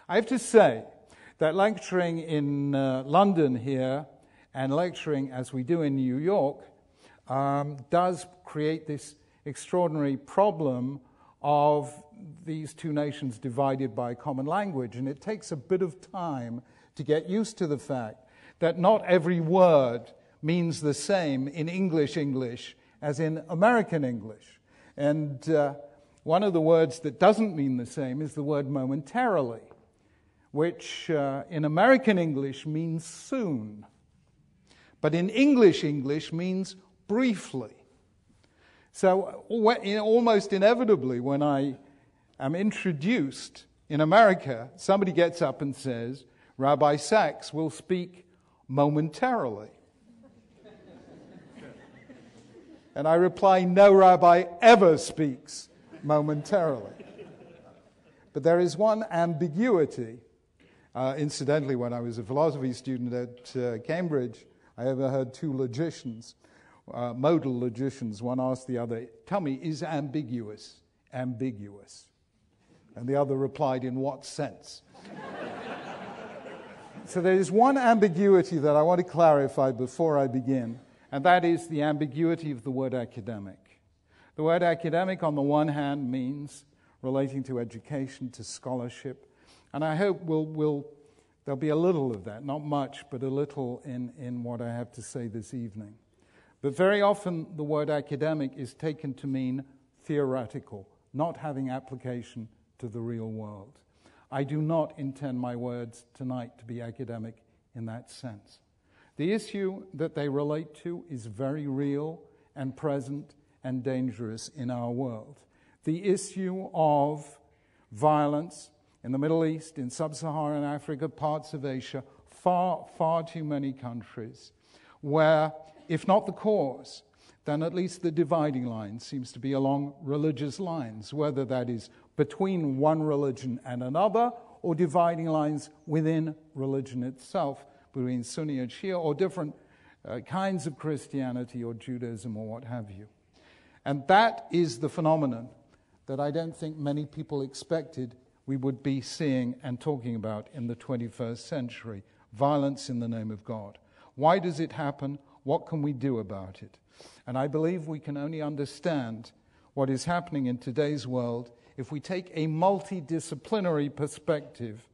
I have to say that lecturing in London here and lecturing as we do in New York does create this extraordinary problem of these two nations divided by a common language. And it takes a bit of time to get used to the fact that not every word means the same in English as in American English. And one of the words that doesn't mean the same is the word momentarily, which in American English means soon, but in English means briefly. So almost inevitably, when I am introduced in America, somebody gets up and says, Rabbi Sachs will speak momentarily. And I reply, no rabbi ever speaks momentarily. But there is one ambiguity. Incidentally, when I was a philosophy student at Cambridge, I overheard two logicians, modal logicians. One asked the other, tell me, is ambiguous ambiguous? And the other replied, in what sense? So there is one ambiguity that I want to clarify before I begin, and that is the ambiguity of the word academic. The word academic, on the one hand, means relating to education, to scholarship, and I hope there'll be a little of that, not much, but a little in what I have to say this evening. But very often the word academic is taken to mean theoretical, not having application to the real world. I do not intend my words tonight to be academic in that sense. The issue that they relate to is very real and present and dangerous in our world. The issue of violence in the Middle East, in sub-Saharan Africa, parts of Asia, far, far too many countries, where, if not the cause, then at least the dividing line seems to be along religious lines, whether that is between one religion and another, or dividing lines within religion itself, between Sunni and Shia, or different kinds of Christianity or Judaism or what have you. And that is the phenomenon that I don't think many people expected we would be seeing and talking about in the 21st century. Violence in the name of God. Why does it happen? What can we do about it? And I believe we can only understand what is happening in today's world if we take a multidisciplinary perspective,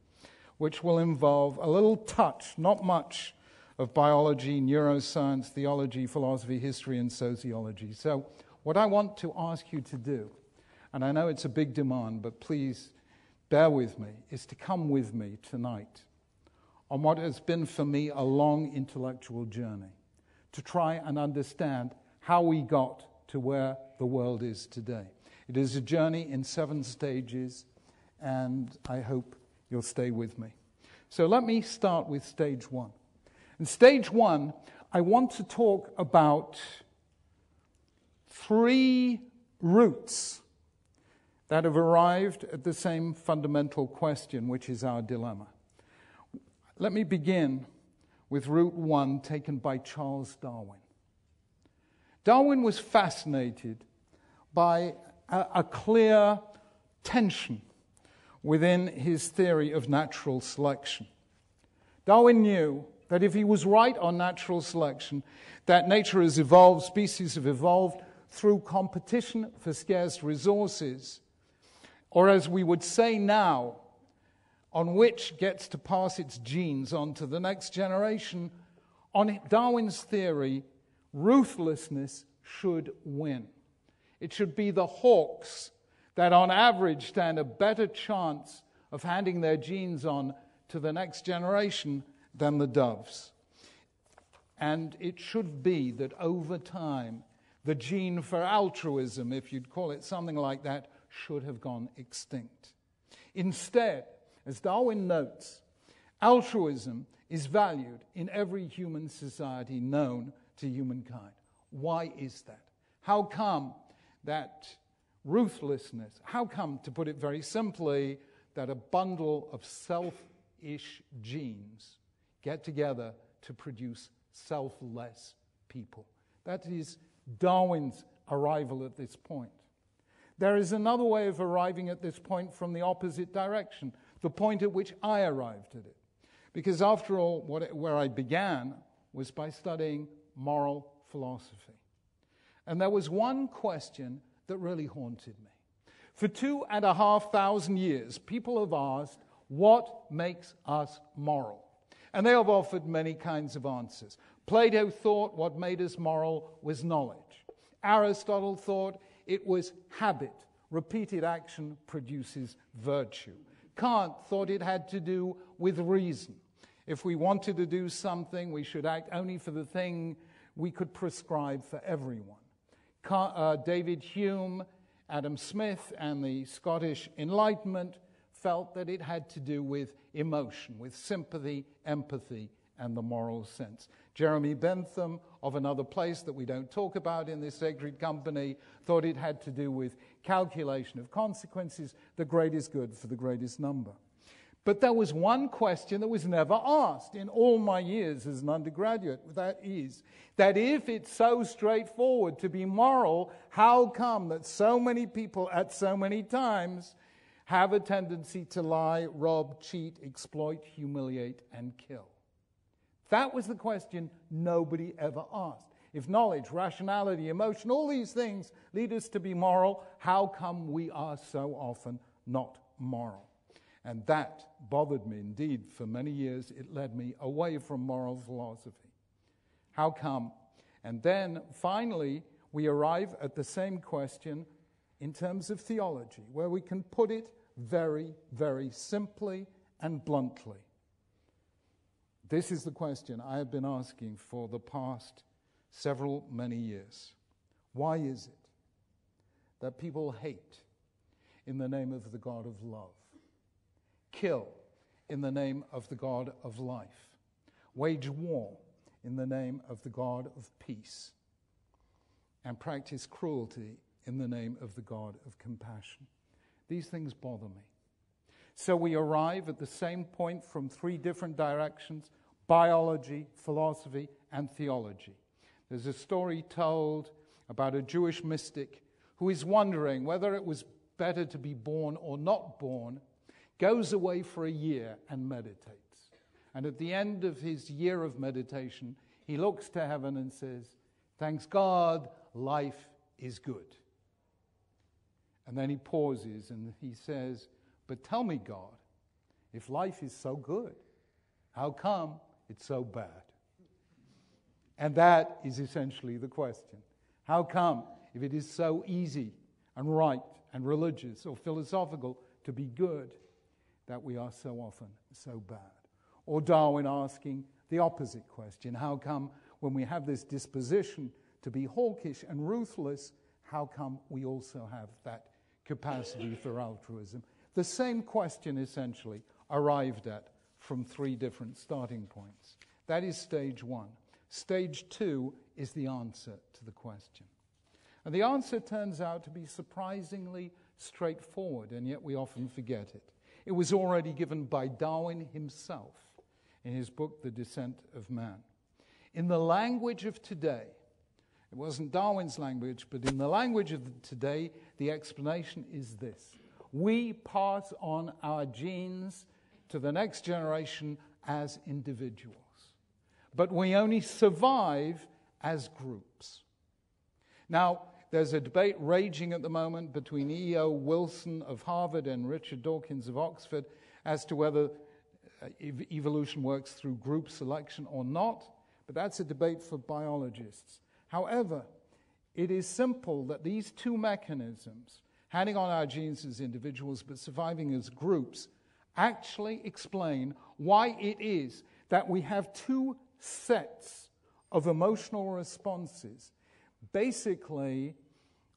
which will involve a little touch, not much, of biology, neuroscience, theology, philosophy, history, and sociology. So what I want to ask you to do, and I know it's a big demand, but please bear with me, is to come with me tonight on what has been for me a long intellectual journey, to try and understand how we got to where the world is today. It is a journey in 7 stages, and I hope you'll stay with me. So let me start with stage 1. In stage 1, I want to talk about 3 roots that have arrived at the same fundamental question, which is our dilemma. Let me begin with route 1, taken by Charles Darwin. Darwin was fascinated by a clear tension within his theory of natural selection. Darwin knew that if he was right on natural selection, that nature has evolved, species have evolved through competition for scarce resources, or as we would say now, on which gets to pass its genes on to the next generation. On Darwin's theory, ruthlessness should win. It should be the hawks that on average stand a better chance of handing their genes on to the next generation than the doves. And it should be that over time, the gene for altruism, if you'd call it something like that, should have gone extinct. Instead, as Darwin notes, altruism is valued in every human society known to humankind. Why is that? How come that ruthlessness, how come, to put it very simply, that a bundle of selfish genes get together to produce selfless people? That is Darwin's arrival at this point. There is another way of arriving at this point from the opposite direction. the point at which I arrived at it. Because after all, where I began was by studying moral philosophy. And there was one question that really haunted me. For 2,500 years, people have asked, what makes us moral? And they have offered many kinds of answers. Plato thought what made us moral was knowledge. Aristotle thought it was habit. Repeated action produces virtue. Kant thought it had to do with reason. If we wanted to do something, we should act only for the thing we could prescribe for everyone. David Hume, Adam Smith, and the Scottish Enlightenment felt that it had to do with emotion, with sympathy, empathy, and the moral sense. Jeremy Bentham, of another place that we don't talk about in this sacred company, thought it had to do with calculation of consequences, the greatest good for the greatest number. But there was one question that was never asked in all my years as an undergraduate. That is, that if it's so straightforward to be moral, how come that so many people at so many times have a tendency to lie, rob, cheat, exploit, humiliate, and kill? That was the question nobody ever asked. If knowledge, rationality, emotion, all these things lead us to be moral, how come we are so often not moral? And that bothered me. Indeed, for many years, it led me away from moral philosophy. How come? And then, finally, we arrive at the same question in terms of theology, where we can put it very, very simply and bluntly. This is the question I have been asking for the past many years. Why is it that people hate in the name of the God of love, kill in the name of the God of life, wage war in the name of the God of peace, and practice cruelty in the name of the God of compassion? These things bother me. So we arrive at the same point from three different directions: biology, philosophy, and theology. There's a story told about a Jewish mystic who is wondering whether it was better to be born or not born, goes away for a year and meditates. And at the end of his year of meditation, he looks to heaven and says, "Thanks God, life is good." And then he pauses and he says, "But tell me, God, if life is so good, how come it's so bad?" And that is essentially the question. How come, if it is so easy and right and religious or philosophical to be good, that we are so often so bad? Or Darwin asking the opposite question: how come when we have this disposition to be hawkish and ruthless, how come we also have that capacity for altruism? The same question essentially arrived at from three different starting points. That is stage one. Stage two is the answer to the question. And the answer turns out to be surprisingly straightforward, and yet we often forget it. It was already given by Darwin himself in his book, The Descent of Man. In the language of today, it wasn't Darwin's language, but in the language of today, the explanation is this: we pass on our genes to the next generation as individuals, but we only survive as groups. Now, there's a debate raging at the moment between E.O. Wilson of Harvard and Richard Dawkins of Oxford as to whether evolution works through group selection or not, but that's a debate for biologists. However, it is simple that these two mechanisms, handing on our genes as individuals but surviving as groups, actually explain why it is that we have two sets of emotional responses basically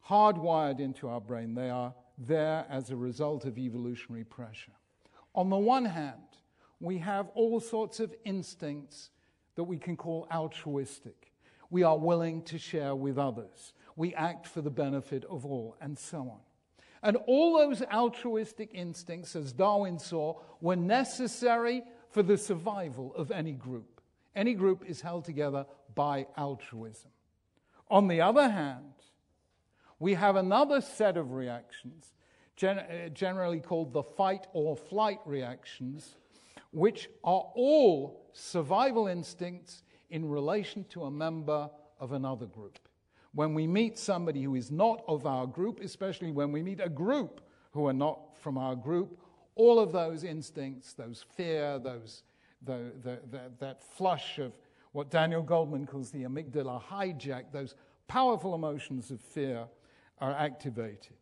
hardwired into our brain. They are there as a result of evolutionary pressure. On the one hand, we have all sorts of instincts that we can call altruistic. We are willing to share with others. We act for the benefit of all, and so on. And all those altruistic instincts, as Darwin saw, were necessary for the survival of any group. Any group is held together by altruism. On the other hand, we have another set of reactions generally called the fight or flight reactions, which are all survival instincts in relation to a member of another group. When we meet somebody who is not of our group, especially when we meet a group who are not from our group, all of those instincts, those fear, that flush of what Daniel Goldman calls the amygdala hijack, those powerful emotions of fear are activated.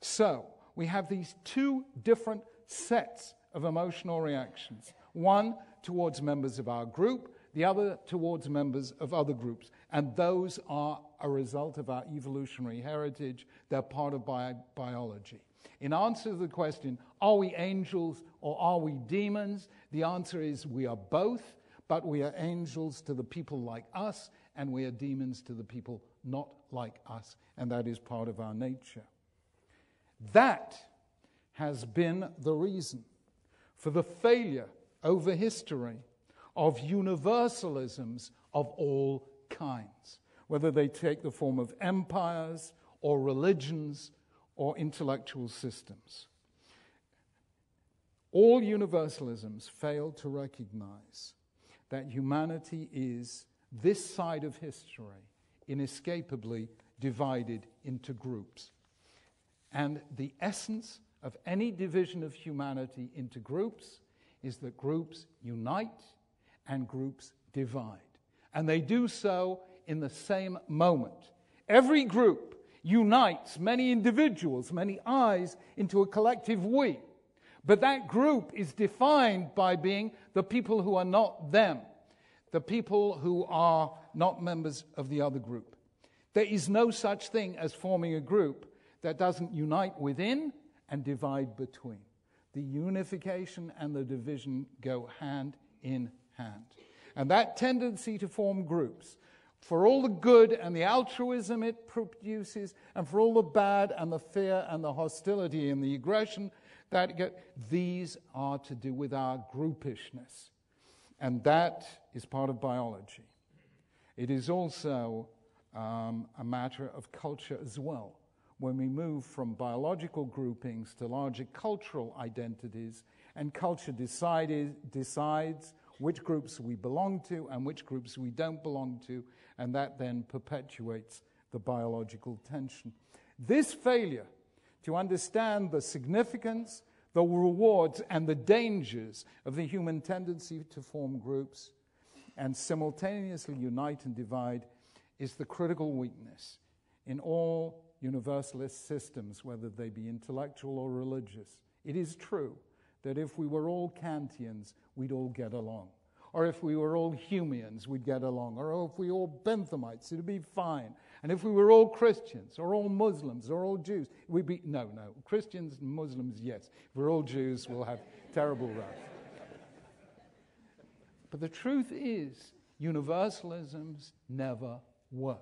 So we have these two different sets of emotional reactions, one towards members of our group, the other towards members of other groups. And those are a result of our evolutionary heritage. They're part of biology. In answer to the question, are we angels or are we demons? The answer is we are both, but we are angels to the people like us, and we are demons to the people not like us. And that is part of our nature. That has been the reason for the failure over history of universalisms of all kinds, whether they take the form of empires or religions or intellectual systems. All universalisms fail to recognize that humanity is, this side of history, inescapably divided into groups. And the essence of any division of humanity into groups is that groups unite and groups divide. And they do so in the same moment. Every group unites many individuals, many I's, into a collective we. But that group is defined by being the people who are not them, the people who are not members of the other group. There is no such thing as forming a group that doesn't unite within and divide between. The unification and the division go hand in hand. And that tendency to form groups, for all the good and the altruism it produces, and for all the bad and the fear and the hostility and the aggression, these are to do with our groupishness. And that is part of biology. It is also a matter of culture as well. When we move from biological groupings to larger cultural identities, and culture decides which groups we belong to and which groups we don't belong to, and that then perpetuates the biological tension. This failure to understand the significance, the rewards, and the dangers of the human tendency to form groups and simultaneously unite and divide is the critical weakness in all universalist systems, whether they be intellectual or religious. It is true that if we were all Kantians, we'd all get along. Or if we were all Humeans, we'd get along. Or if we were all Benthamites, it'd be fine. And if we were all Christians, or all Muslims, or all Jews, we'd be... No. Christians and Muslims, yes. If we're all Jews, we'll have terrible wrath. But the truth is, universalisms never work.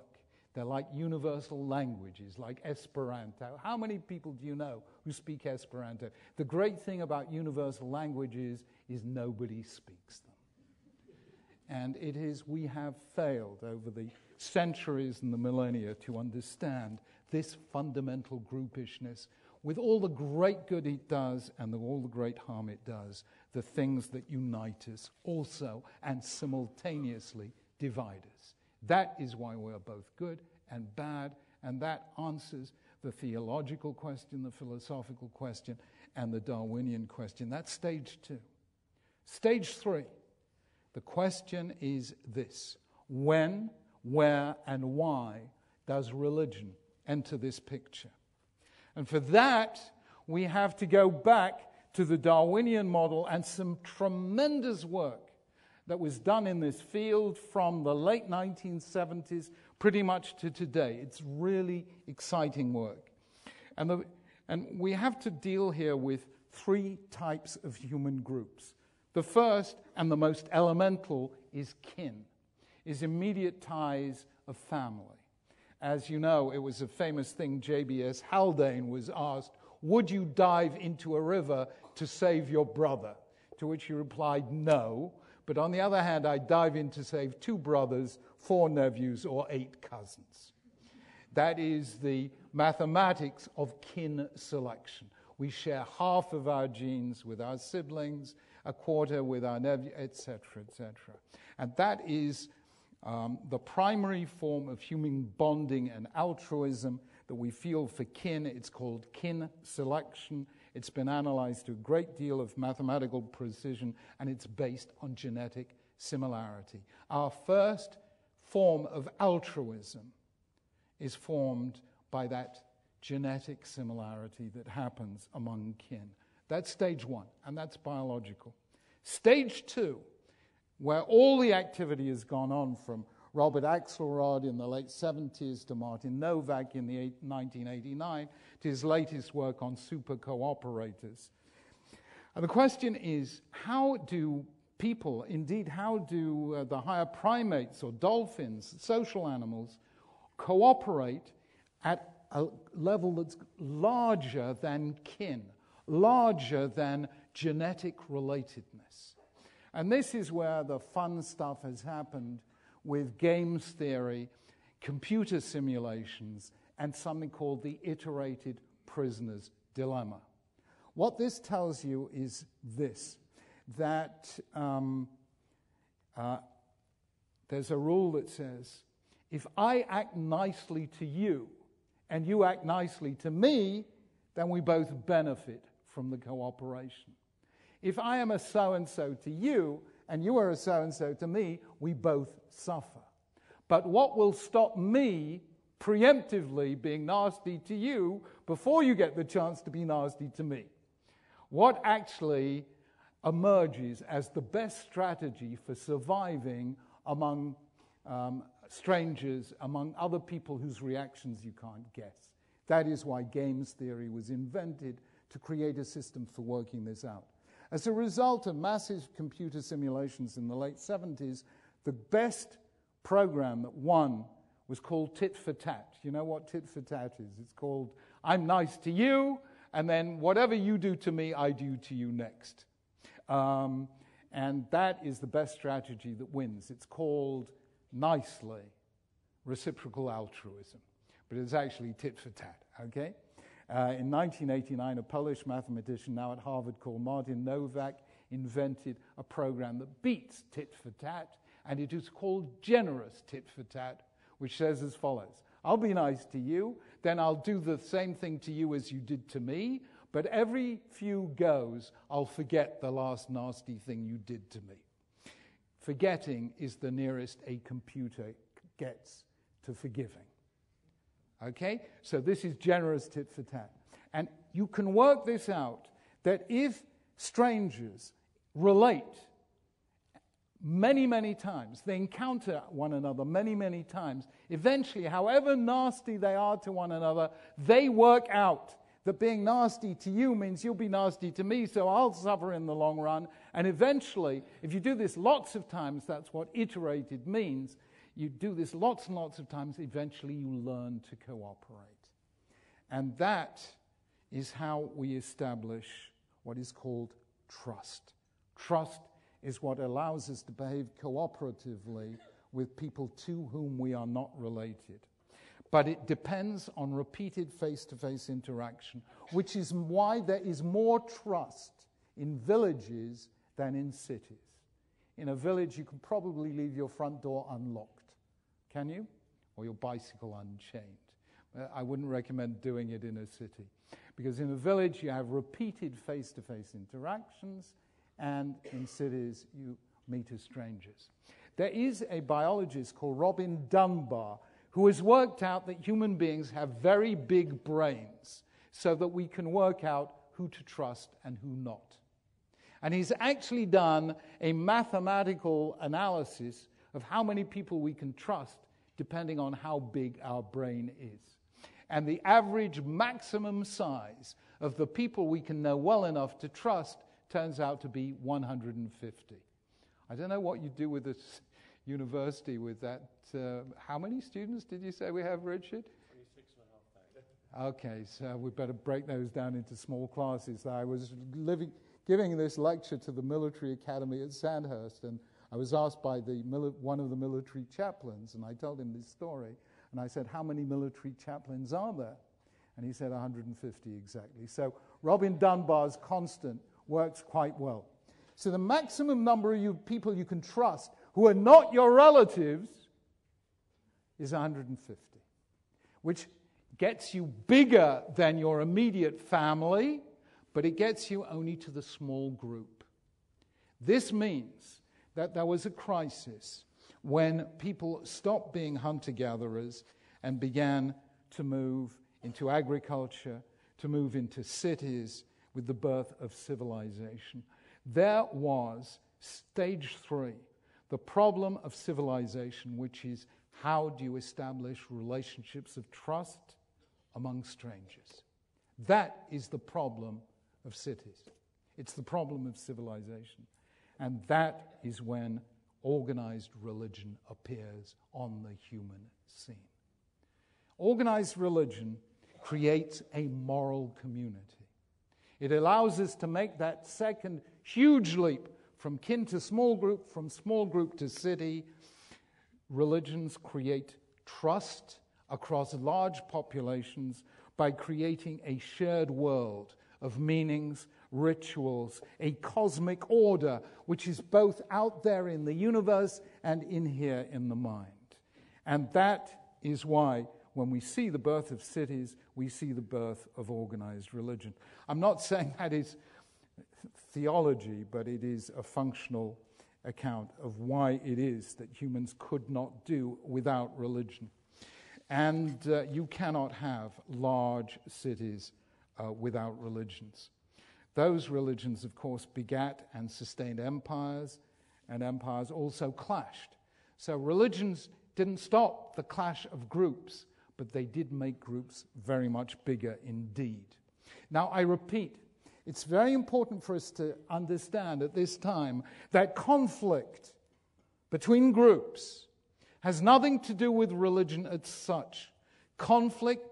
They're like universal languages, like Esperanto. How many people do you know who speak Esperanto? The great thing about universal languages is nobody speaks them. And it is, we have failed over the centuries and the millennia to understand this fundamental groupishness with all the great good it does and all the great harm it does, the things that unite us also and simultaneously divide us. That is why we're both good and bad, and that answers the theological question, the philosophical question, and the Darwinian question. That's stage 2. Stage 3, the question is this: when, where, and why does religion enter this picture? And for that, we have to go back to the Darwinian model and some tremendous work that was done in this field from the late 1970s pretty much to today. It's really exciting work. And we have to deal here with 3 types of human groups. The first and the most elemental is kin, is immediate ties of family. As you know, it was a famous thing, J.B.S. Haldane was asked, would you dive into a river to save your brother? To which he replied, no. But on the other hand, I'd dive in to save 2 brothers, 4 nephews, or 8 cousins. That is the mathematics of kin selection. We share half of our genes with our siblings, a quarter with our nephew, etc., etc. And that is the primary form of human bonding and altruism that we feel for kin. It's called kin selection. It's been analyzed to a great deal of mathematical precision, and it's based on genetic similarity. Our first form of altruism is formed by that genetic similarity that happens among kin. That's stage one, and that's biological. Stage two, where all the activity has gone on from Robert Axelrod in the late 70s to Martin Novak in 1989 to his latest work on super cooperators. And the question is, how do people, indeed how do the higher primates or dolphins, social animals, cooperate at a level that's larger than kin, larger than genetic relatedness? And this is where the fun stuff has happened with games theory, computer simulations, and something called the iterated prisoner's dilemma. What this tells you is this, that there's a rule that says, if I act nicely to you and you act nicely to me, then we both benefit from the cooperation. If I am a so-and-so to you and you are a so-and-so to me, we both suffer. But what will stop me preemptively being nasty to you before you get the chance to be nasty to me? What actually emerges as the best strategy for surviving among strangers, among other people whose reactions you can't guess? That is why games theory was invented, to create a system for working this out. As a result of massive computer simulations in the late 70s, the best program that won was called tit for tat. You know what tit for tat is? It's called, I'm nice to you, and then whatever you do to me, I do to you next. And that is the best strategy that wins. It's called, nicely, reciprocal altruism. But it's actually tit for tat, okay? In 1989, a Polish mathematician now at Harvard called Martin Novak invented a program that beats tit for tat, and it is called generous tit for tat, which says as follows. I'll be nice to you, then I'll do the same thing to you as you did to me, but every few goes, I'll forget the last nasty thing you did to me. Forgetting is the nearest a computer gets to forgiving. Okay? So this is generous tit for tat. And you can work this out, that if strangers relate many, many times, they encounter one another many, many times, eventually, however nasty they are to one another, they work out that being nasty to you means you'll be nasty to me, so I'll suffer in the long run. And eventually, if you do this lots of times, that's what iterated means. You do this lots and lots of times, eventually you learn to cooperate. And that is how we establish what is called trust. Trust is what allows us to behave cooperatively with people to whom we are not related. But it depends on repeated face-to-face interaction, which is why there is more trust in villages than in cities. In a village, you can probably leave your front door unlocked. Can you? Or your bicycle unchained. I wouldn't recommend doing it in a city. Because in a village, you have repeated face-to-face interactions, and in cities, you meet as strangers. There is a biologist called Robin Dunbar who has worked out that human beings have very big brains so that we can work out who to trust and who not. And he's actually done a mathematical analysis of how many people we can trust depending on how big our brain is. And the average maximum size of the people we can know well enough to trust turns out to be 150. I don't know what you do with this university with that. How many students did you say we have, Richard? 26,500. Okay, so we better break those down into small classes. I was giving this lecture to the military academy at Sandhurst, and I was asked by one of the military chaplains, and I told him this story, and I said, how many military chaplains are there? And he said 150 exactly. So Robin Dunbar's constant works quite well. So the maximum number of people you can trust who are not your relatives is 150, which gets you bigger than your immediate family, but it gets you only to the small group. This means that there was a crisis when people stopped being hunter-gatherers and began to move into agriculture, to move into cities with the birth of civilization. There was stage 3, the problem of civilization, which is how do you establish relationships of trust among strangers? That is the problem of cities. It's the problem of civilization. And that is when organized religion appears on the human scene. Organized religion creates a moral community. It allows us to make that second huge leap from kin to small group, from small group to city. Religions create trust across large populations by creating a shared world of meanings, rituals, a cosmic order which is both out there in the universe and in here in the mind. And that is why when we see the birth of cities, we see the birth of organized religion. I'm not saying that is theology, but it is a functional account of why it is that humans could not do without religion. And you cannot have large cities without religions. Those religions, of course, begat and sustained empires, and empires also clashed. So religions didn't stop the clash of groups, but they did make groups very much bigger indeed. Now, I repeat, it's very important for us to understand at this time that conflict between groups has nothing to do with religion as such. Conflict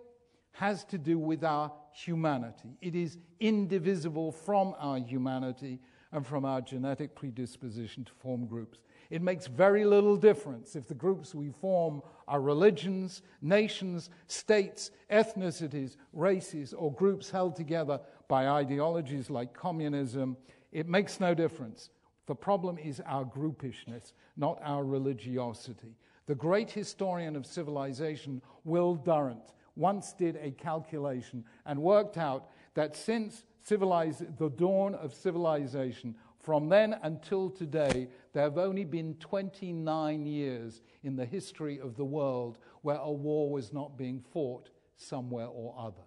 has to do with our humanity. It is indivisible from our humanity and from our genetic predisposition to form groups. It makes very little difference if the groups we form are religions, nations, states, ethnicities, races, or groups held together by ideologies like communism. It makes no difference. The problem is our groupishness, not our religiosity. The great historian of civilization, Will Durant, once did a calculation and worked out that since the dawn of civilization, from then until today, there have only been 29 years in the history of the world where a war was not being fought somewhere or other.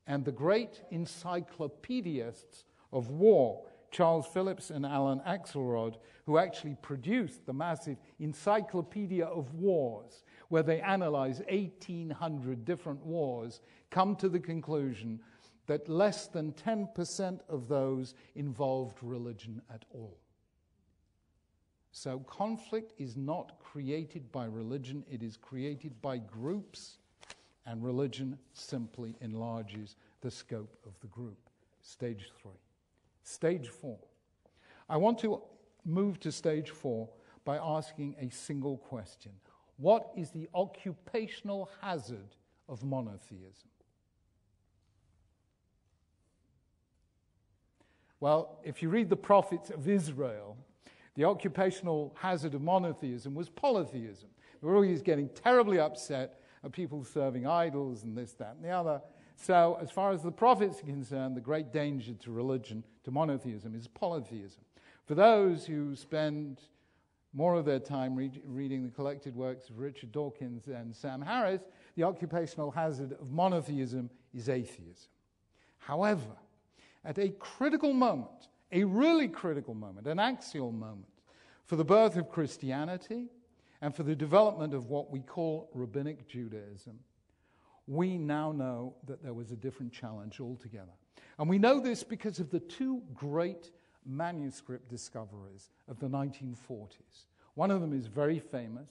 And the great encyclopedists of war, Charles Phillips and Alan Axelrod, who actually produced the massive Encyclopedia of Wars, where they analyze 1,800 different wars, come to the conclusion that less than 10% of those involved religion at all. So conflict is not created by religion, it is created by groups, and religion simply enlarges the scope of the group. Stage 3. Stage 4. I want to move to stage 4 by asking a single question. What is the occupational hazard of monotheism? Well, if you read the prophets of Israel, the occupational hazard of monotheism was polytheism. They were always getting terribly upset at people serving idols and this, that, and the other. So as far as the prophets are concerned, the great danger to religion, to monotheism, is polytheism. For those who spend more of their time reading the collected works of Richard Dawkins and Sam Harris, the occupational hazard of monotheism is atheism. However, at a critical moment, a really critical moment, an axial moment, for the birth of Christianity and for the development of what we call Rabbinic Judaism, we now know that there was a different challenge altogether. And we know this because of the two great manuscript discoveries of the 1940s. One of them is very famous,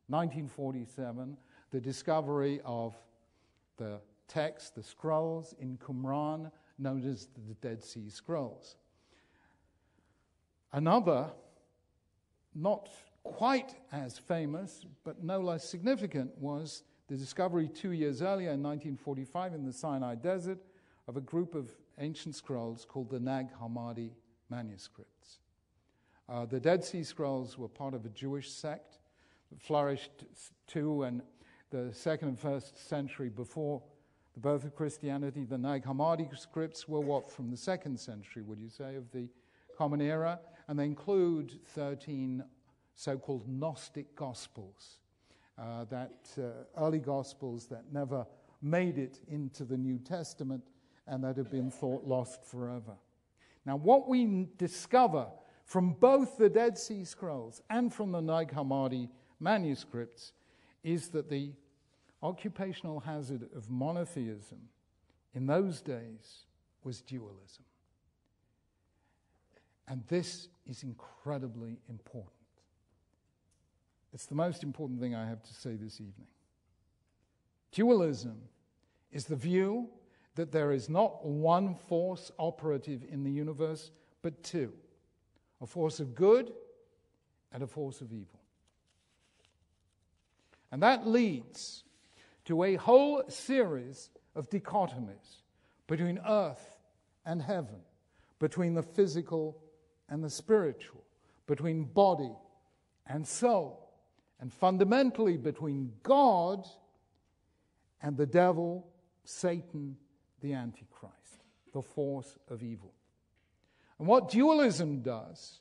1947, the discovery of the text, the scrolls in Qumran, known as the Dead Sea Scrolls. Another, not quite as famous, but no less significant, was the discovery 2 years earlier in 1945 in the Sinai Desert of a group of ancient scrolls called the Nag Hammadi manuscripts. The Dead Sea Scrolls were part of a Jewish sect that flourished too in the 2nd and 1st century before the birth of Christianity. The Nag Hammadi scripts were what, from the 2nd century, would you say, of the Common Era? And they include 13 so-called Gnostic Gospels, early Gospels that never made it into the New Testament and that have been thought lost forever. Now, what we discover from both the Dead Sea Scrolls and from the Nag Hammadi manuscripts is that the occupational hazard of monotheism in those days was dualism. And this is incredibly important. It's the most important thing I have to say this evening. Dualism is the view that there is not one force operative in the universe, but two: a force of good and a force of evil. And that leads to a whole series of dichotomies between earth and heaven, between the physical and the spiritual, between body and soul, and fundamentally between God and the devil, Satan, the Antichrist, the force of evil. And what dualism does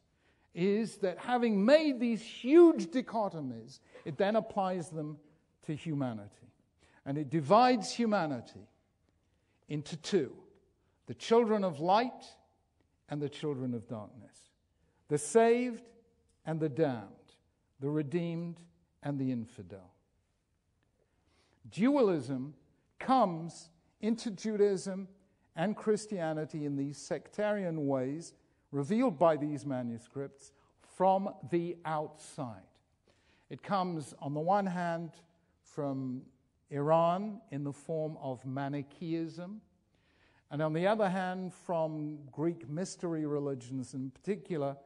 is that having made these huge dichotomies, it then applies them to humanity. And it divides humanity into two: the children of light and the children of darkness, the saved and the damned, the redeemed and the infidel. Dualism comes into Judaism and Christianity in these sectarian ways revealed by these manuscripts from the outside. It comes, on the one hand, from Iran in the form of Manichaeism, and on the other hand, from Greek mystery religions, in particular,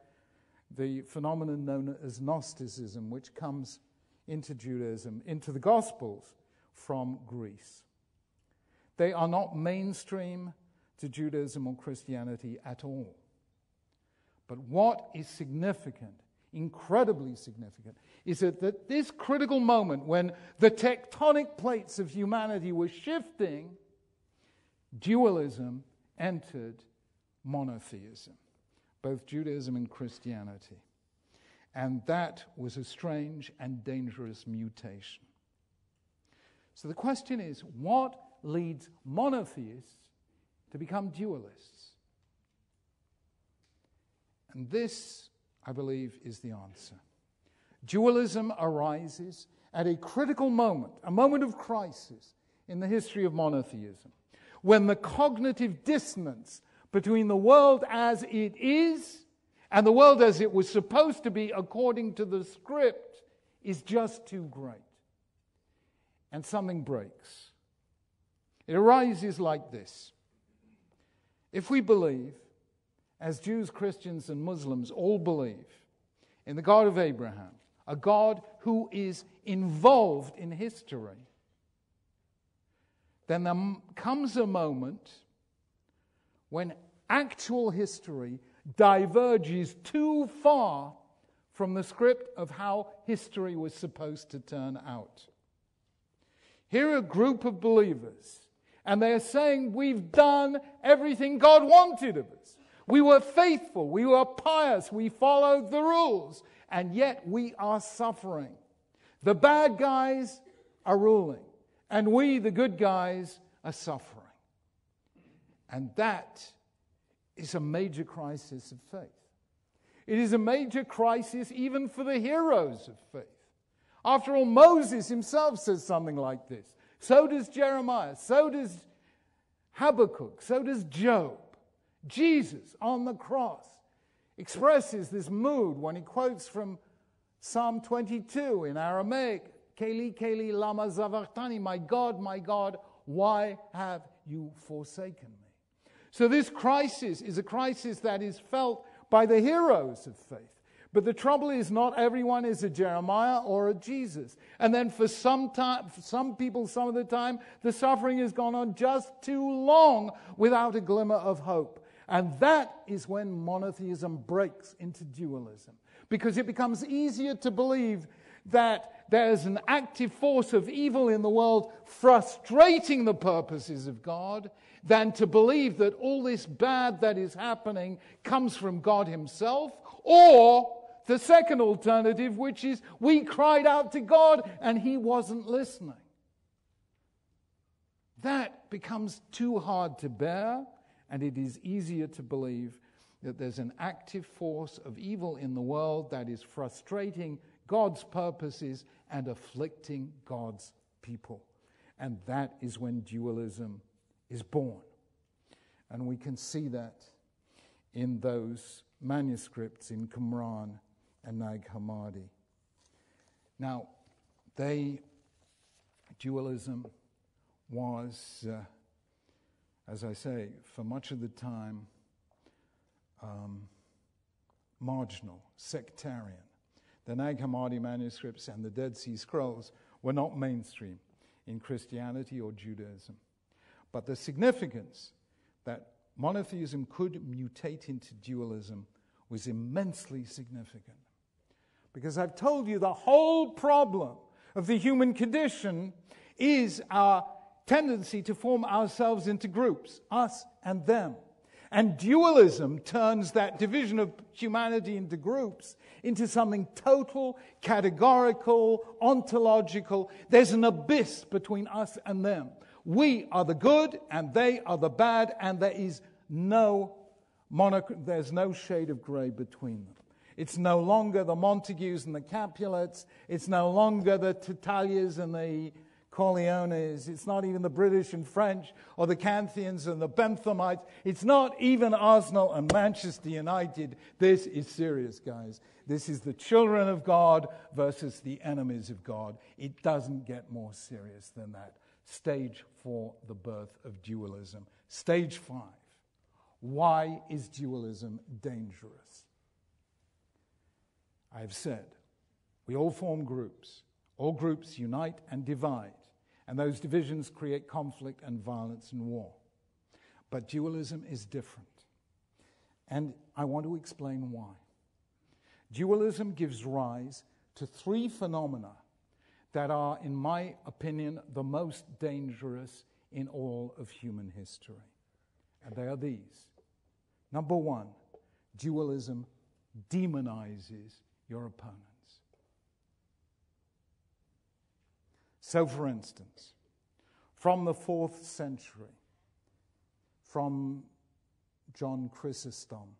the phenomenon known as Gnosticism, which comes into Judaism, into the Gospels, from Greece. They are not mainstream to Judaism or Christianity at all. But what is significant, incredibly significant, is that at this critical moment when the tectonic plates of humanity were shifting, dualism entered monotheism, both Judaism and Christianity. And that was a strange and dangerous mutation. So the question is, what leads monotheists to become dualists? And this, I believe, is the answer. Dualism arises at a critical moment, a moment of crisis in the history of monotheism, when the cognitive dissonance between the world as it is and the world as it was supposed to be according to the script is just too great. And something breaks. It arises like this. If we believe, as Jews, Christians, and Muslims all believe, in the God of Abraham, a God who is involved in history, then there comes a moment when actual history diverges too far from the script of how history was supposed to turn out. Here are a group of believers, and they are saying, we've done everything God wanted of us. We were faithful, we were pious, we followed the rules, and yet we are suffering. The bad guys are ruling, and we, the good guys, are suffering. And that is a major crisis of faith. It is a major crisis even for the heroes of faith. After all, Moses himself says something like this. So does Jeremiah, so does Habakkuk, so does Job. Jesus on the cross expresses this mood when he quotes from Psalm 22 in Aramaic, Keli, Keli, lama zavachthani, my God, why have you forsaken me? So this crisis is a crisis that is felt by the heroes of faith. But the trouble is, not everyone is a Jeremiah or a Jesus. And then for some people, some of the time, the suffering has gone on just too long without a glimmer of hope. And that is when monotheism breaks into dualism. Because it becomes easier to believe that there's an active force of evil in the world frustrating the purposes of God than to believe that all this bad that is happening comes from God himself, or the second alternative, which is we cried out to God and he wasn't listening. That becomes too hard to bear, and it is easier to believe that there's an active force of evil in the world that is frustrating God's purposes and afflicting God's people. And that is when dualism is born. And we can see that in those manuscripts in Qumran and Nag Hammadi. Now, dualism was, as I say, for much of the time, marginal, sectarian. The Nag Hammadi manuscripts and the Dead Sea Scrolls were not mainstream in Christianity or Judaism. But the significance that monotheism could mutate into dualism was immensely significant. Because I've told you the whole problem of the human condition is our tendency to form ourselves into groups, us and them. And dualism turns that division of humanity into groups into something total, categorical, ontological. There's an abyss between us and them. We are the good and they are the bad, and there is there's no shade of grey between them. It's no longer the Montagues and the Capulets. It's no longer the Titalias and the Corleones. It's not even the British and French or the Canthians and the Benthamites. It's not even Arsenal and Manchester United. This is serious, guys. This is the children of God versus the enemies of God. It doesn't get more serious than that. Stage 4, the birth of dualism. Stage 5, why is dualism dangerous? I've said, we all form groups. All groups unite and divide. And those divisions create conflict and violence and war. But dualism is different. And I want to explain why. Dualism gives rise to 3 phenomena that are, in my opinion, the most dangerous in all of human history. And they are these. Number 1, dualism demonizes your opponents. So, for instance, from the 4th century, from John Chrysostom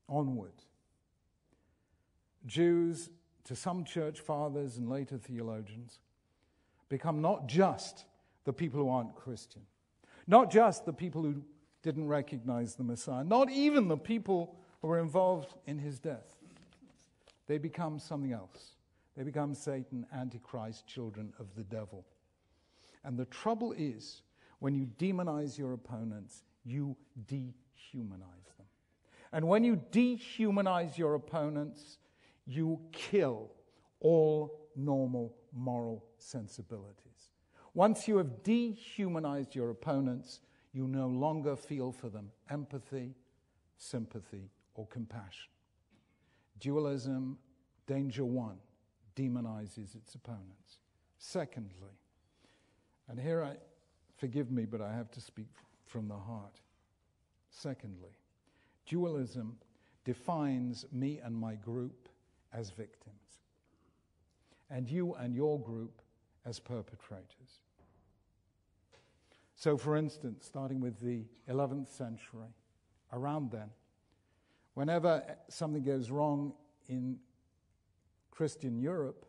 onward, Jews, to some church fathers and later theologians, become not just the people who aren't Christian, not just the people who didn't recognize the Messiah, not even the people who were involved in his death. They become something else. They become Satan, Antichrist, children of the devil. And the trouble is, when you demonize your opponents, you dehumanize them. And when you dehumanize your opponents, you kill all normal moral sensibilities. Once you have dehumanized your opponents, you no longer feel for them empathy, sympathy, or compassion. Dualism, danger 1, demonizes its opponents. Secondly, and here forgive me, but I have to speak from the heart. Secondly, dualism defines me and my group as victims, and you and your group as perpetrators. So, for instance, starting with the 11th century, around then, whenever something goes wrong in Christian Europe,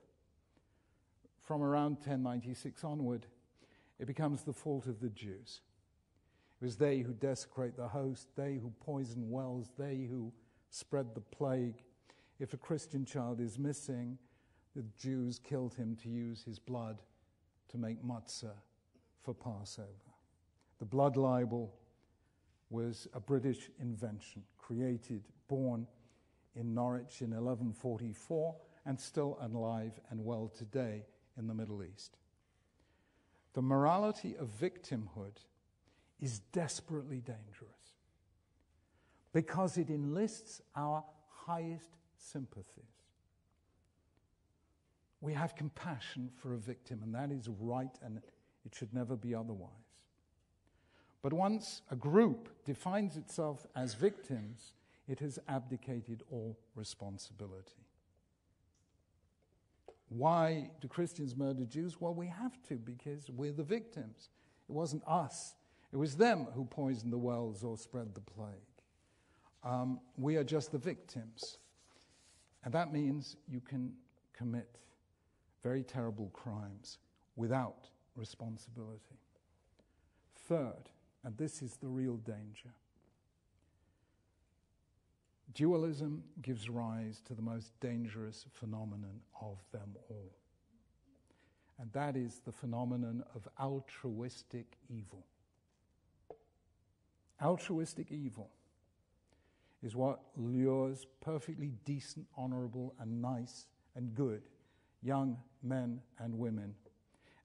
from around 1096 onward, it becomes the fault of the Jews. It was they who desecrate the host, they who poison wells, they who spread the plague. If a Christian child is missing, the Jews killed him to use his blood to make matzah for Passover. The blood libel was a British invention, born in Norwich in 1144 and still alive and well today in the Middle East. The morality of victimhood is desperately dangerous because it enlists our highest sympathies. We have compassion for a victim, and that is right, and it should never be otherwise. But once a group defines itself as victims, it has abdicated all responsibility. Why do Christians murder Jews? Well, we have to, because we're the victims. It wasn't us. It was them who poisoned the wells or spread the plague. We are just the victims. And that means you can commit very terrible crimes without responsibility. Third, and this is the real danger, dualism gives rise to the most dangerous phenomenon of them all. And that is the phenomenon of altruistic evil. Altruistic evil is what lures perfectly decent, honorable, and nice and good young men and women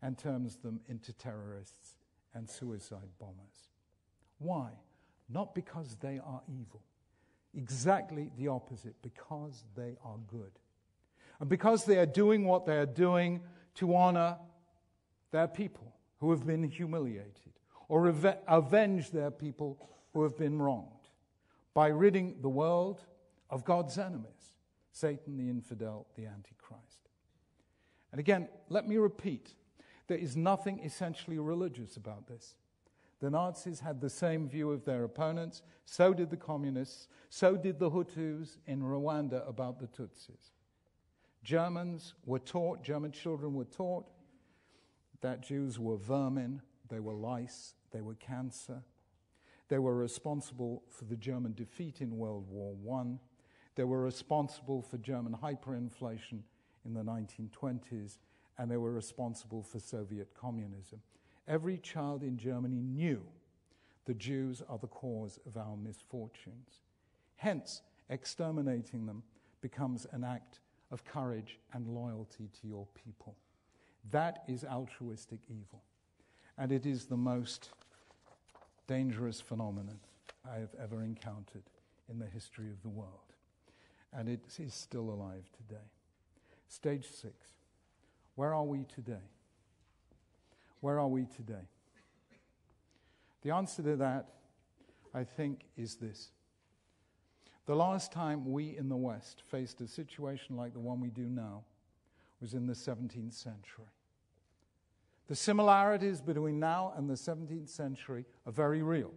and turns them into terrorists and suicide bombers. Why? Not because they are evil. Exactly the opposite, because they are good. And because they are doing what they are doing to honor their people who have been humiliated, or avenge their people who have been wronged, by ridding the world of God's enemies, Satan, the infidel, the Antichrist. And again, let me repeat, there is nothing essentially religious about this. The Nazis had the same view of their opponents, so did the communists, so did the Hutus in Rwanda about the Tutsis. German children were taught that Jews were vermin, they were lice, they were cancer. They were responsible for the German defeat in World War I. They were responsible for German hyperinflation in the 1920s, and they were responsible for Soviet communism. Every child in Germany knew the Jews are the cause of our misfortunes. Hence, exterminating them becomes an act of courage and loyalty to your people. That is altruistic evil. And it is the most dangerous phenomenon I have ever encountered in the history of the world. And it is still alive today. Stage 6. Where are we today? Where are we today? The answer to that, I think, is this. The last time we in the West faced a situation like the one we do now was in the 17th century. The similarities between now and the 17th century are very real.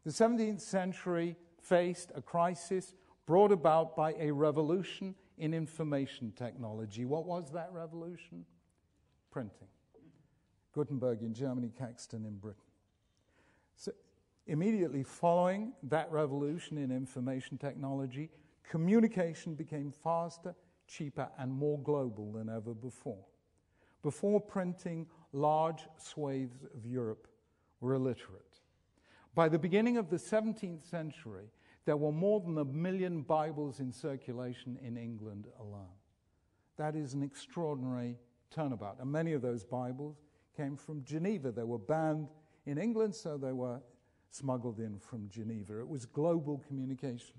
The 17th century faced a crisis brought about by a revolution in information technology. What was that revolution? Printing. Gutenberg in Germany, Caxton in Britain. So immediately following that revolution in information technology, communication became faster, cheaper, and more global than ever before. Before printing, large swathes of Europe were illiterate. By the beginning of the 17th century, there were more than 1 million Bibles in circulation in England alone. That is an extraordinary turnabout. And many of those Bibles came from Geneva. They were banned in England, so they were smuggled in from Geneva. It was global communication.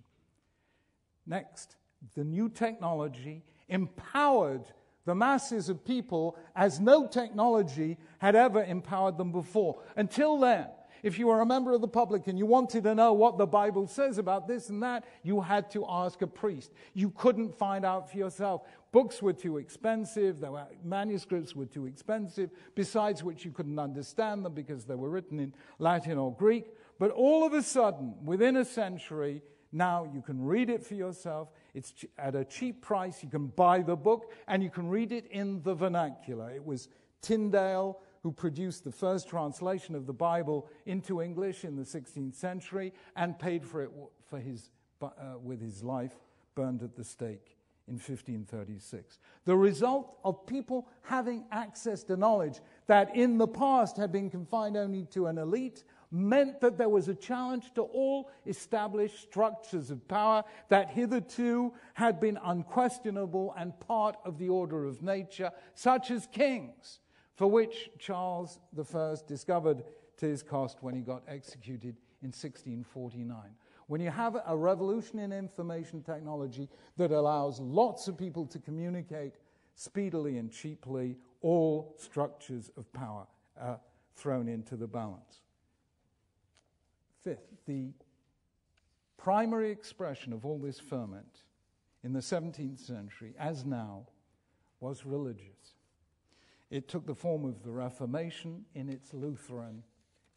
Next, the new technology empowered the masses of people as no technology had ever empowered them before. Until then, if you were a member of the public and you wanted to know what the Bible says about this and that, you had to ask a priest. You couldn't find out for yourself. Books were too expensive, manuscripts were too expensive, besides which you couldn't understand them because they were written in Latin or Greek. But all of a sudden, within a century, now you can read it for yourself. It's at a cheap price. You can buy the book and you can read it in the vernacular. It was Tyndale who produced the first translation of the Bible into English in the 16th century and paid for it with his life, burned at the stake in 1536. The result of people having access to knowledge that in the past had been confined only to an elite meant that there was a challenge to all established structures of power that hitherto had been unquestionable and part of the order of nature, such as kings, for which Charles I discovered to his cost when he got executed in 1649. When you have a revolution in information technology that allows lots of people to communicate speedily and cheaply, all structures of power are thrown into the balance. Fifth, the primary expression of all this ferment in the 17th century, as now, was religious. It took the form of the Reformation in its Lutheran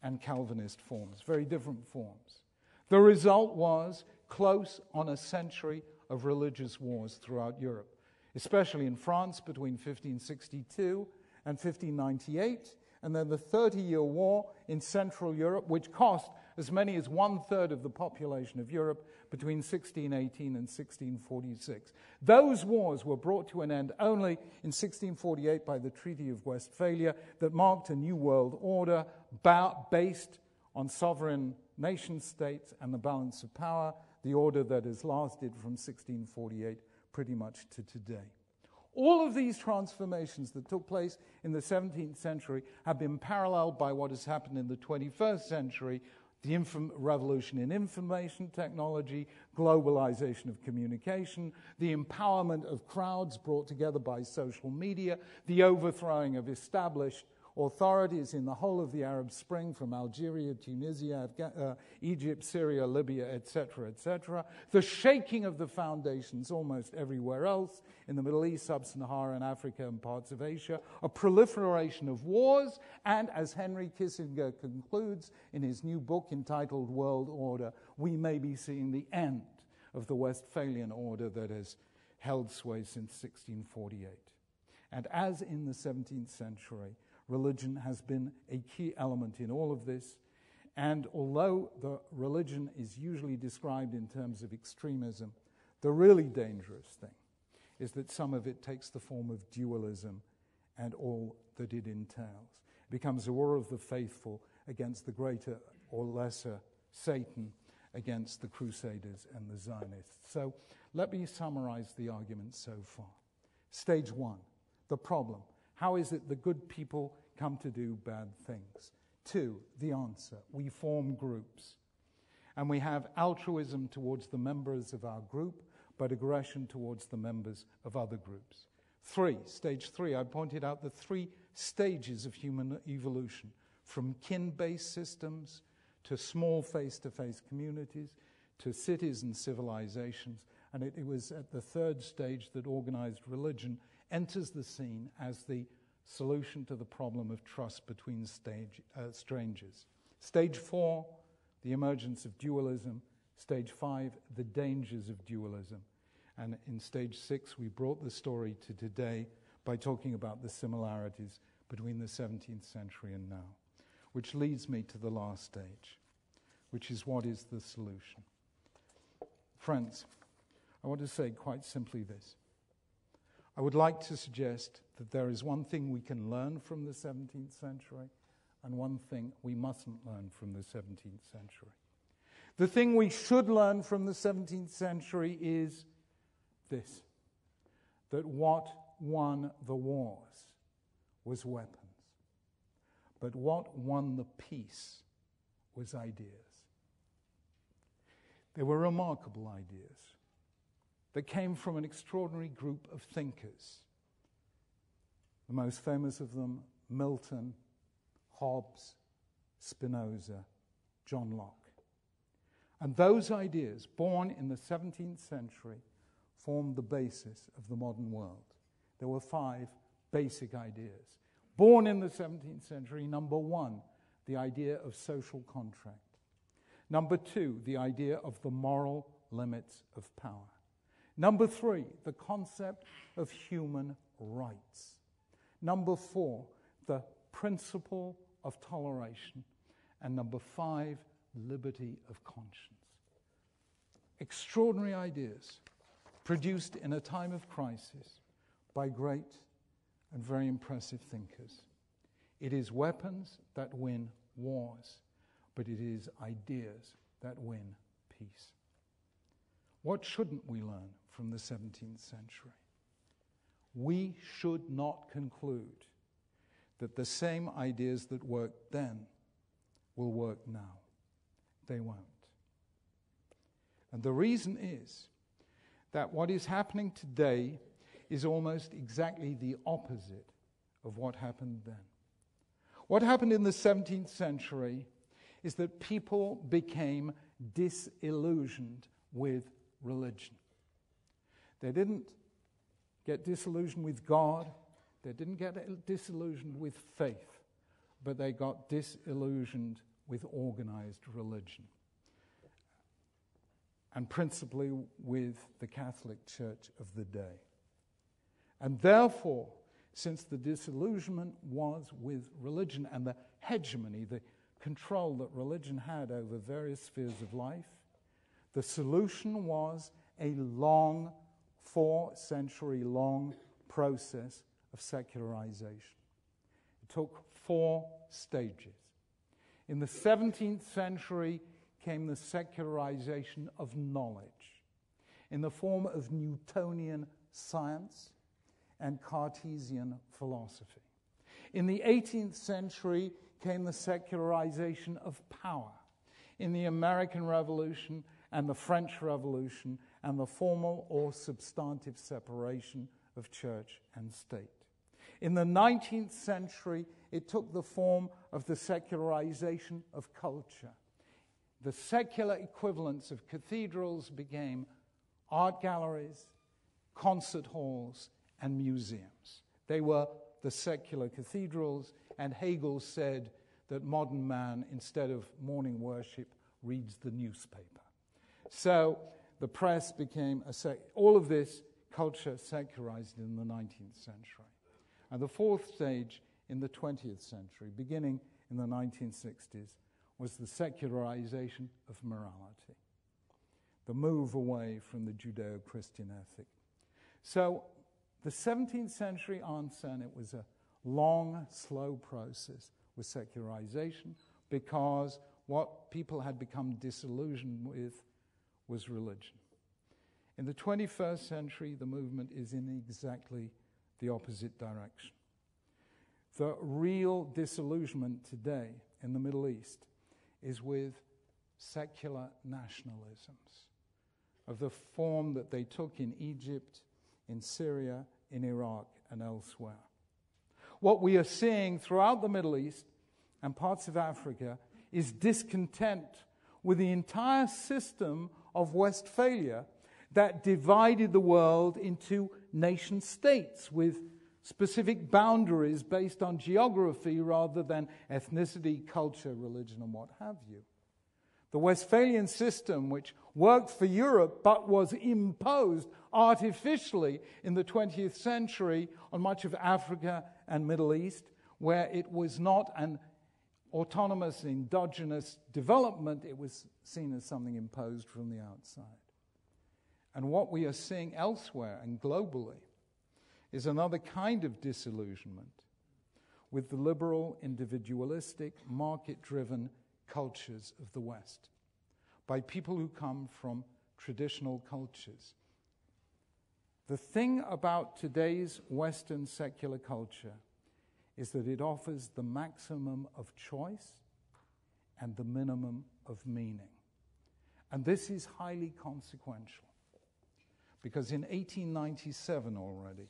and Calvinist forms, very different forms. The result was close on a century of religious wars throughout Europe, especially in France between 1562 and 1598, and then the 30-Year War in Central Europe, which cost as many as 1/3 of the population of Europe between 1618 and 1646. Those wars were brought to an end only in 1648 by the Treaty of Westphalia that marked a new world order based on sovereign nation-states and the balance of power, the order that has lasted from 1648 pretty much to today. All of these transformations that took place in the 17th century have been paralleled by what has happened in the 21st century, the revolution in information technology, globalization of communication, the empowerment of crowds brought together by social media, the overthrowing of established authorities in the whole of the Arab Spring, from Algeria, Tunisia, Egypt, Syria, Libya, etc., the shaking of the foundations almost everywhere else, in the Middle East, Sub-Saharan Africa, and parts of Asia, a proliferation of wars, and as Henry Kissinger concludes in his new book entitled World Order, we may be seeing the end of the Westphalian order that has held sway since 1648. And as in the 17th century, religion has been a key element in all of this, and although the religion is usually described in terms of extremism, the really dangerous thing is that some of it takes the form of dualism and all that it entails. It becomes a war of the faithful against the greater or lesser Satan, against the Crusaders and the Zionists. So let me summarize the argument so far. Stage one, the problem. How is it that good people come to do bad things? 2, the answer. We form groups. And we have altruism towards the members of our group, but aggression towards the members of other groups. 3, stage 3, I pointed out the 3 stages of human evolution, from kin-based systems to small face-to-face communities to cities and civilizations. And it was at the 3rd stage that organized religion enters the scene as the solution to the problem of trust between strangers. Stage 4, the emergence of dualism. Stage 5, the dangers of dualism. And in stage 6, we brought the story to today by talking about the similarities between the 17th century and now, which leads me to the last stage, which is what is the solution. Friends, I want to say quite simply this. I would like to suggest that there is one thing we can learn from the 17th century and one thing we mustn't learn from the 17th century. The thing we should learn from the 17th century is this, that what won the wars was weapons, but what won the peace was ideas. They were remarkable ideas that came from an extraordinary group of thinkers. The most famous of them, Milton, Hobbes, Spinoza, John Locke. And those ideas, born in the 17th century, formed the basis of the modern world. There were 5 basic ideas. Born in the 17th century, number 1, the idea of social contract. Number 2, the idea of the moral limits of power. Number 3, the concept of human rights. Number 4, the principle of toleration. And number 5, liberty of conscience. Extraordinary ideas produced in a time of crisis by great and very impressive thinkers. It is weapons that win wars, but it is ideas that win peace. What shouldn't we learn from the 17th century? We should not conclude that the same ideas that worked then will work now. They won't. And the reason is that what is happening today is almost exactly the opposite of what happened then. What happened in the 17th century is that people became disillusioned with religion. They didn't get disillusioned with God. They didn't get disillusioned with faith, but they got disillusioned with organized religion, and principally with the Catholic Church of the day. And therefore, since the disillusionment was with religion and the hegemony, the control that religion had over various spheres of life, the solution was a long, 4-century-long process of secularization. It took 4 stages. In the 17th century came the secularization of knowledge in the form of Newtonian science and Cartesian philosophy. In the 18th century came the secularization of power in the American Revolution and the French Revolution and the formal or substantive separation of church and state. In the 19th century, it took the form of the secularization of culture. The secular equivalents of cathedrals became art galleries, concert halls, and museums. They were the secular cathedrals, and Hegel said that modern man, instead of morning worship, reads the newspaper. So the press became all of this culture secularized in the 19th century. And the 4th stage in the 20th century, beginning in the 1960s, was the secularization of morality, the move away from the Judeo-Christian ethic. So the 17th century answer, and it was a long, slow process, was secularization, because what people had become disillusioned with was religion. In the 21st century, the movement is in exactly the opposite direction. The real disillusionment today in the Middle East is with secular nationalisms of the form that they took in Egypt, in Syria, in Iraq, and elsewhere. What we are seeing throughout the Middle East and parts of Africa is discontent with the entire system of Westphalia that divided the world into nation states with specific boundaries based on geography rather than ethnicity, culture, religion, and what have you. The Westphalian system, which worked for Europe but was imposed artificially in the 20th century on much of Africa and Middle East, where it was not an autonomous, endogenous development, it was seen as something imposed from the outside. And what we are seeing elsewhere and globally is another kind of disillusionment with the liberal, individualistic, market-driven cultures of the West by people who come from traditional cultures. The thing about today's Western secular culture is that it offers the maximum of choice and the minimum of meaning. And this is highly consequential, because in 1897 already,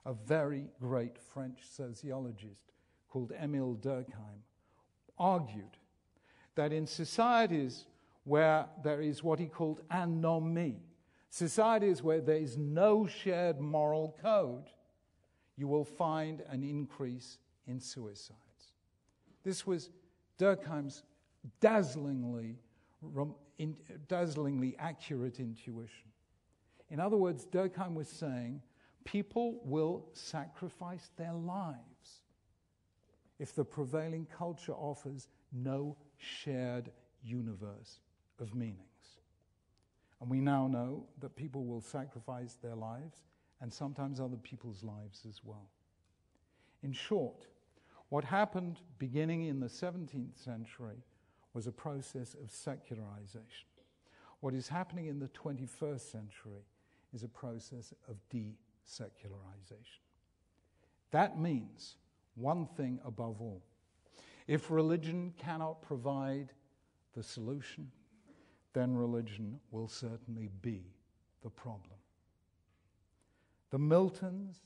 a very great French sociologist called Émile Durkheim argued that in societies where there is what he called anomie, societies where there is no shared moral code, you will find an increase in suicides. This was Durkheim's dazzlingly accurate intuition. In other words, Durkheim was saying people will sacrifice their lives if the prevailing culture offers no shared universe of meanings. And we now know that people will sacrifice their lives and sometimes other people's lives as well. In short, what happened beginning in the 17th century was a process of secularization. What is happening in the 21st century is a process of desecularization. That means one thing above all. If religion cannot provide the solution, then religion will certainly be the problem. The Miltons,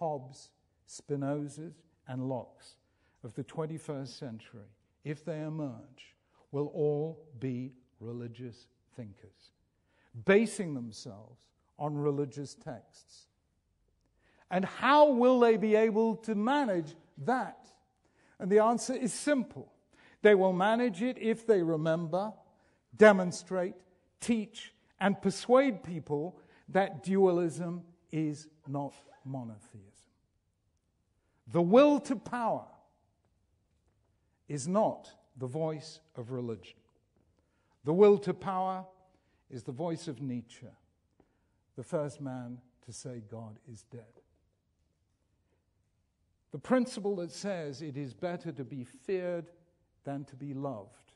Hobbes, Spinozas, and Locke's of the 21st century, if they emerge, will all be religious thinkers, basing themselves on religious texts. And how will they be able to manage that? And the answer is simple. They will manage it if they remember, demonstrate, teach, and persuade people that dualism is not monotheism. The will to power is not the voice of religion. The will to power is the voice of Nietzsche, the first man to say God is dead. The principle that says it is better to be feared than to be loved,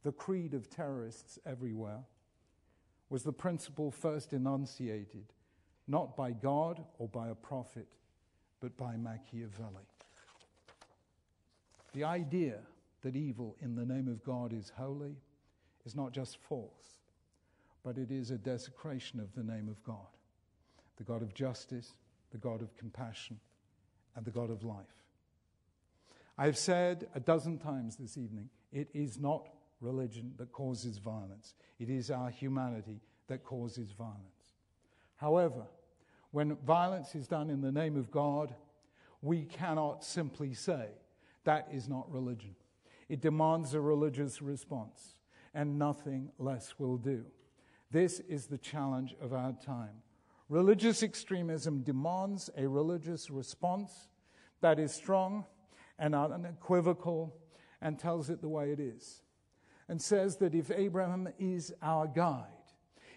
the creed of terrorists everywhere, was the principle first enunciated, not by God or by a prophet, but by Machiavelli. The idea that evil in the name of God is holy is not just false, but it is a desecration of the name of God, the God of justice, the God of compassion, and the God of life. I have said a dozen times this evening, it is not religion that causes violence. It is our humanity that causes violence. However, when violence is done in the name of God, we cannot simply say that is not religion. It demands a religious response, and nothing less will do. This is the challenge of our time. Religious extremism demands a religious response that is strong and unequivocal and tells it the way it is, and says that if Abraham is our guide,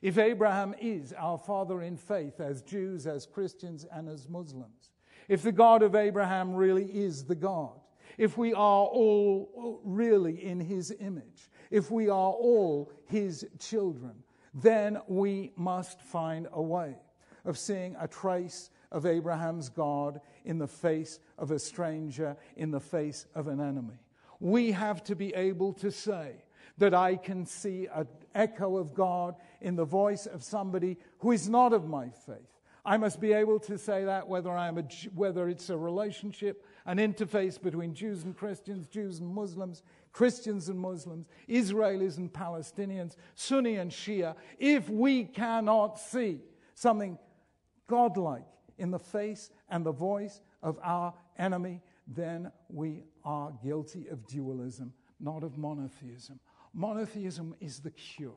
if Abraham is our father in faith as Jews, as Christians, and as Muslims, if the God of Abraham really is the God, if we are all really in his image, if we are all his children, then we must find a way of seeing a trace of Abraham's God in the face of a stranger, in the face of an enemy. We have to be able to say that I can see an echo of God in the voice of somebody who is not of my faith. I must be able to say that whether it's a relationship, an interface between Jews and Christians, Jews and Muslims, Christians and Muslims, Israelis and Palestinians, Sunni and Shia. If we cannot see something godlike in the face and the voice of our enemy, then we are guilty of dualism, not of monotheism. Monotheism is the cure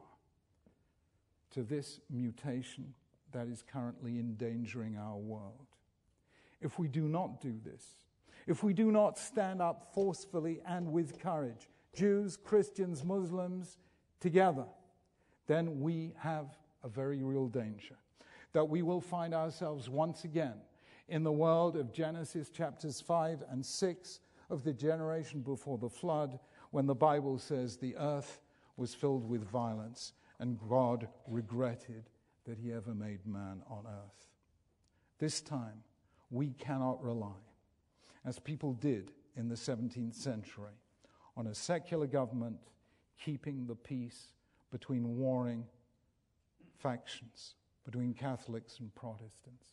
to this mutation that is currently endangering our world. If we do not do this, if we do not stand up forcefully and with courage, Jews, Christians, Muslims, together, then we have a very real danger that we will find ourselves once again in the world of Genesis chapters 5 and 6 of the generation before the flood, when the Bible says the earth was filled with violence and God regretted that he ever made man on earth. This time, we cannot rely, as people did in the 17th century, on a secular government keeping the peace between warring factions, between Catholics and Protestants.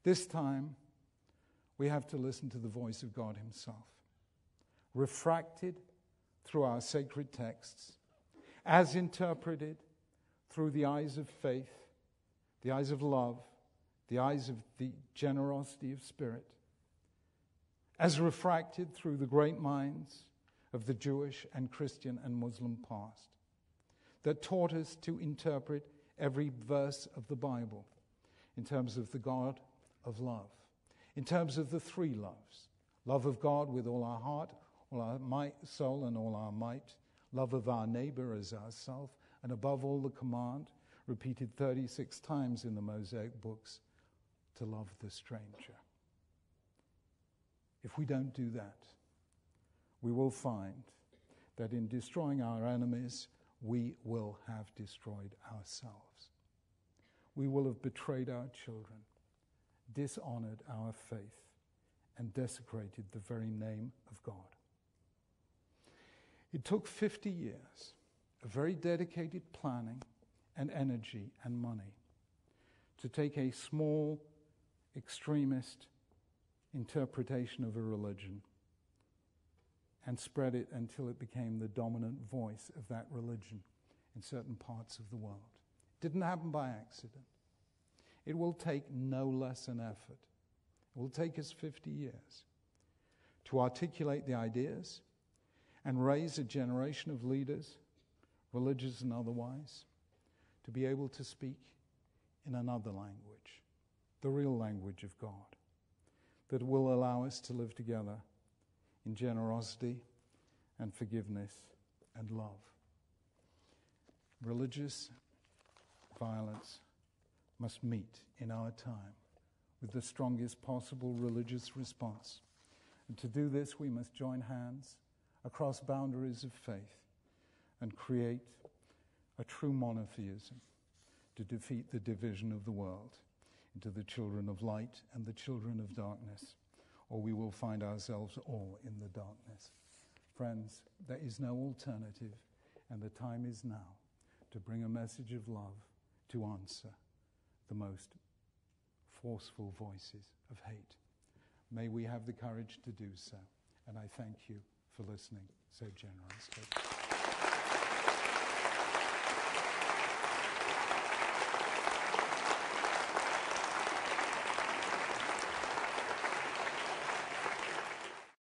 This time, we have to listen to the voice of God himself, refracted through our sacred texts, as interpreted through the eyes of faith, the eyes of love, the eyes of the generosity of spirit, as refracted through the great minds of the Jewish and Christian and Muslim past, that taught us to interpret every verse of the Bible in terms of the God of love, in terms of the three loves: love of God with all our heart, all our might, soul, and all our might, love of our neighbor as ourself, and above all the command, repeated 36 times in the Mosaic books, to love the stranger. If we don't do that, we will find that in destroying our enemies, we will have destroyed ourselves. We will have betrayed our children, dishonored our faith, and desecrated the very name of God. It took 50 years of very dedicated planning and energy and money to take a small, extremist interpretation of a religion and spread it until it became the dominant voice of that religion in certain parts of the world. It didn't happen by accident. It will take no less an effort. It will take us 50 years to articulate the ideas and raise a generation of leaders, religious and otherwise, to be able to speak in another language, the real language of God, that will allow us to live together in generosity and forgiveness and love. Religious violence must meet in our time with the strongest possible religious response. And to do this, we must join hands across boundaries of faith and create a true monotheism to defeat the division of the world into the children of light and the children of darkness, or we will find ourselves all in the darkness. Friends, there is no alternative, and the time is now to bring a message of love to answer the most forceful voices of hate. May we have the courage to do so, and I thank you for listening so generously.